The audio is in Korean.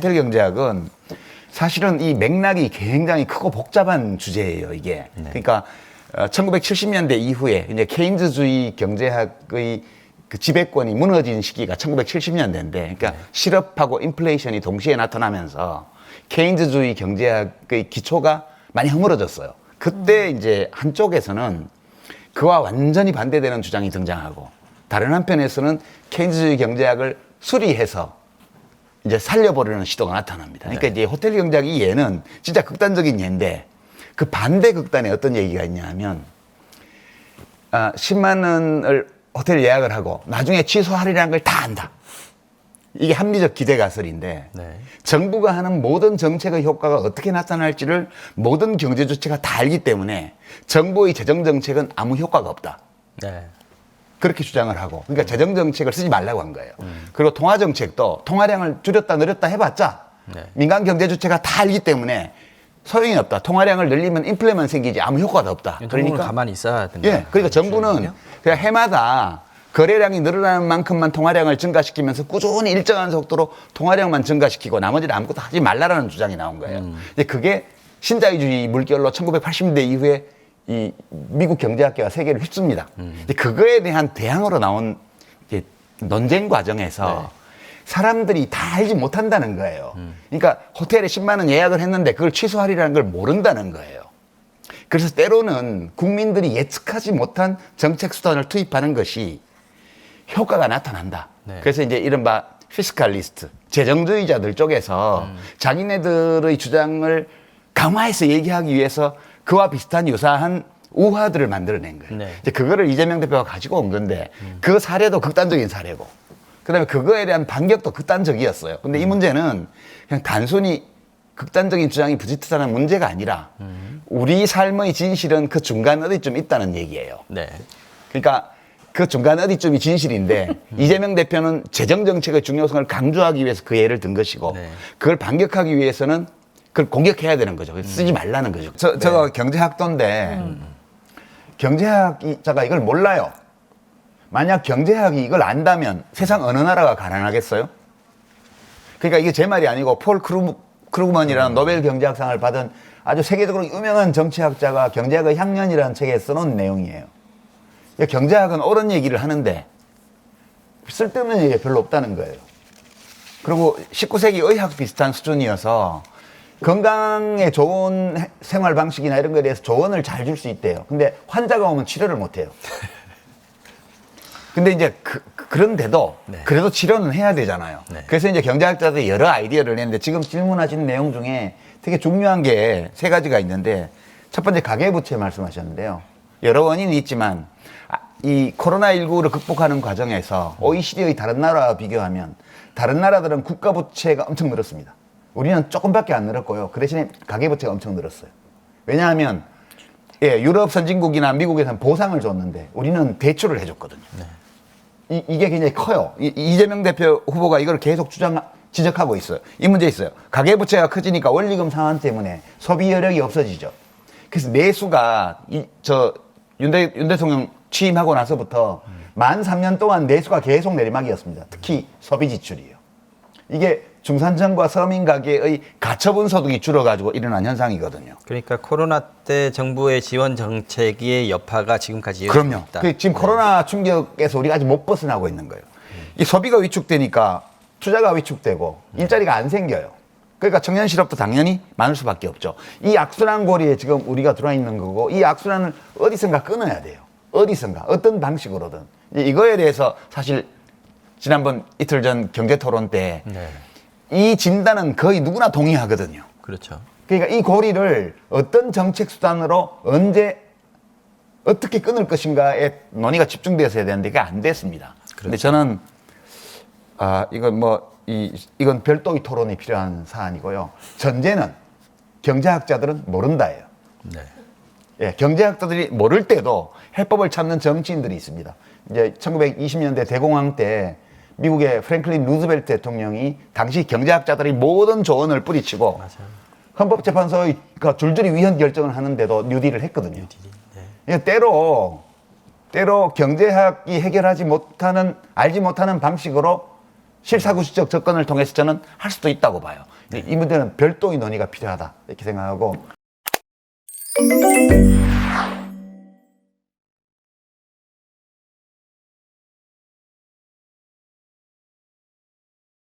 호텔 경제학은 사실은 이 맥락이 굉장히 크고 복잡한 주제예요, 이게. 그러니까 1970년대 이후에 이제 케인즈주의 경제학의 그 지배권이 무너진 시기가 1970년대인데, 그러니까 실업하고 인플레이션이 동시에 나타나면서 케인즈주의 경제학의 기초가 많이 허물어졌어요. 그때 이제 한쪽에서는 그와 완전히 반대되는 주장이 등장하고, 다른 한편에서는 케인즈주의 경제학을 수리해서 이제 살려보려는 시도가 나타납니다. 그러니까 이제 호텔 경제학이 예는 진짜 극단적인 예인데, 그 반대 극단에 어떤 얘기가 있냐 하면, 10만 원을 호텔 예약을 하고 나중에 취소하리라는 걸 다 안다. 이게 합리적 기대가설인데, 정부가 하는 모든 정책의 효과가 어떻게 나타날지를 모든 경제 주체가 다 알기 때문에 정부의 재정 정책은 아무 효과가 없다. 그렇게 주장을 하고, 그러니까 재정 정책을 쓰지 말라고 한 거예요. 그리고 통화 정책도 통화량을 줄였다 늘렸다 해봤자 민간 경제 주체가 다 알기 때문에 소용이 없다. 통화량을 늘리면 인플레만 생기지 아무 효과도 없다. 그러니까 가만히 있어야 된다. 예, 그러니까 정부는 그냥 해마다 거래량이 늘어나는 만큼만 통화량을 증가시키면서 꾸준히 일정한 속도로 통화량만 증가시키고 나머지는 아무것도 하지 말라라는 주장이 나온 거예요. 근데 그게 신자유주의 물결로 1980년대 이후에 이 미국 경제학계가 세계를 휩습니다. 근데 그거에 대한 대항으로 나온 이제 논쟁 과정에서 사람들이 다 알지 못한다는 거예요. 그러니까 호텔에 10만 원 예약을 했는데 그걸 취소하리라는 걸 모른다는 거예요. 그래서 때로는 국민들이 예측하지 못한 정책 수단을 투입하는 것이 효과가 나타난다. 그래서 이제 이른바 피스칼리스트, 재정주의자들 쪽에서 자기네들의 주장을 강화해서 얘기하기 위해서 그와 비슷한 유사한 우화들을 만들어낸 거예요. 이제 그거를 이재명 대표가 가지고 온 건데, 그 사례도 극단적인 사례고, 그다음에 그거에 대한 반격도 극단적이었어요. 근데 이 문제는 그냥 단순히 극단적인 주장이 부짓하다는 문제가 아니라 우리 삶의 진실은 그 중간 어디쯤 있다는 얘기예요. 그러니까 그 중간 어디쯤이 진실인데 이재명 대표는 재정 정책의 중요성을 강조하기 위해서 그 예를 든 것이고, 그걸 반격하기 위해서는 그걸 공격해야 되는 거죠. 쓰지 말라는 거죠. 저거 경제학도인데 경제학자가 이걸 몰라요. 만약 경제학이 이걸 안다면 세상 어느 나라가 가난하겠어요? 그러니까 이게 제 말이 아니고 폴 크루그먼이라는 노벨 경제학상을 받은 아주 세계적으로 유명한 정치학자가 경제학의 향년이라는 책에 써놓은 내용이에요. 경제학은 옳은 얘기를 하는데 쓸데없는 얘기가 별로 없다는 거예요. 그리고 19세기 의학 비슷한 수준이어서 건강에 좋은 생활 방식이나 이런 거에 대해서 조언을 잘 줄 수 있대요. 근데 환자가 오면 치료를 못 해요. 근데 이제 그런데도 그래도 치료는 해야 되잖아요. 그래서 이제 경제학자들이 여러 아이디어를 냈는데, 지금 질문하신 내용 중에 되게 중요한 게 세 가지가 있는데, 첫 번째 가계부채 말씀하셨는데요. 여러 원인이 있지만 이 코로나19를 극복하는 과정에서 OECD의 다른 나라와 비교하면 다른 나라들은 국가부채가 엄청 늘었습니다. 우리는 조금밖에 안 늘었고요. 그 대신에 가계부채가 엄청 늘었어요. 왜냐하면 유럽 선진국이나 미국에서는 보상을 줬는데 우리는 대출을 해줬거든요. 이게 굉장히 커요. 이재명 대표 후보가 이걸 계속 지적하고 있어요. 이 문제 있어요. 가계부채가 커지니까 원리금 상환 때문에 소비 여력이 없어지죠. 그래서 내수가 윤 대통령 취임하고 나서부터 만 3년 동안 내수가 계속 내리막이었습니다. 특히 소비 지출이에요. 이게 중산층과 서민 가계의 가처분 소득이 줄어가지고 일어난 현상이거든요. 그러니까 코로나 때 정부의 지원 정책의 여파가 지금까지 그럼요. 지금 코로나 충격에서 우리가 아직 못 벗어나고 있는 거예요. 이 소비가 위축되니까 투자가 위축되고 일자리가 안 생겨요. 그러니까 청년 실업도 당연히 많을 수밖에 없죠. 이 악순환 고리에 지금 우리가 들어와 있는 거고, 이 악순환을 어디선가 끊어야 돼요. 어디선가, 어떤 방식으로든. 이거에 대해서 사실 지난번 이틀 전 경제토론 때 이 진단은 거의 누구나 동의하거든요. 그렇죠. 그러니까 이 고리를 어떤 정책 수단으로 언제 어떻게 끊을 것인가에 논의가 집중돼서 해야 되는데 그게 안 됐습니다. 그런데 저는 이건 별도의 토론이 필요한 사안이고요. 전제는 경제학자들은 모른다예요. 경제학자들이 모를 때도 해법을 찾는 정치인들이 있습니다. 이제 1920년대 대공황 때 미국의 프랭클린 루즈벨트 대통령이 당시 경제학자들이 모든 조언을 뿌리치고 헌법재판소가 줄줄이 위헌 결정을 하는데도 뉴딜을 했거든요. 때로 경제학이 해결하지 못하는, 알지 못하는 방식으로 실사구시적 접근을 통해서 저는 할 수도 있다고 봐요. 이 문제는 별도의 논의가 필요하다 이렇게 생각하고.